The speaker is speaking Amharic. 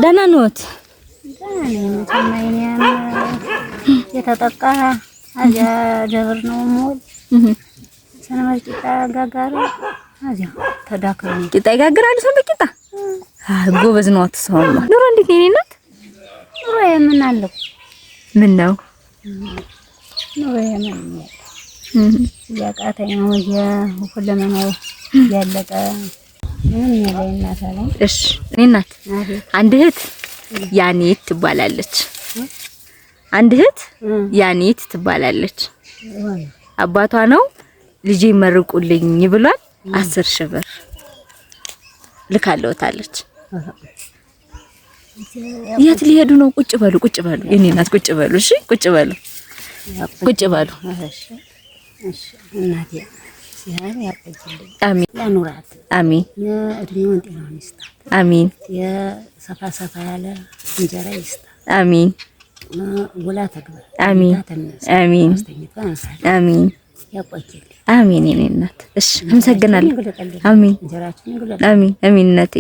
ደህና ነዎት? የተጠቃ አዚያ ደብር ነው ሞል ሰነመር ቂጣ ጋጋራ አዚያ ተዳከሩ ቂጣ ይጋግራሉ። ሰንበት ቂጣ ጎበዝ ነዎት። ሰውማ ኑሮ እንዴት ነው እናት? ኑሮ የምን አለው? ምን ነው ኑሮ የምን ያቃተኝ ነው ሁለመናው ያለቀ ምን ያለኝና ታላ እሺ እኔ እናት አንድ እህት ያኔት ትባላለች። አንድ እህት ያኔት ትባላለች። አባቷ ነው ልጄ መርቁልኝ ብሏል 10,000 ብር ልካለውታለች። የት ሊሄዱ ነው? ቁጭ በሉ ቁጭ በሉ የኔ እናት ቁጭ በሉ። እሺ ቁጭ በሉ ቁጭ በሉ። እሺ እናቴ ሲያር ያቀጭልኝ አሜን ያኑራት አሜን። እድሜውን ጤናውን ይስጣት አሜን። የሰፋ ሰፋ ያለ እንጀራ ይስጣት አሜን። ወላ ተግባ አሜን አሜን አሜን ያቆይልኝ አሜን የኔ እናት። እሺ አመሰግናለሁ። አሜን አሜን አሜን እናቴ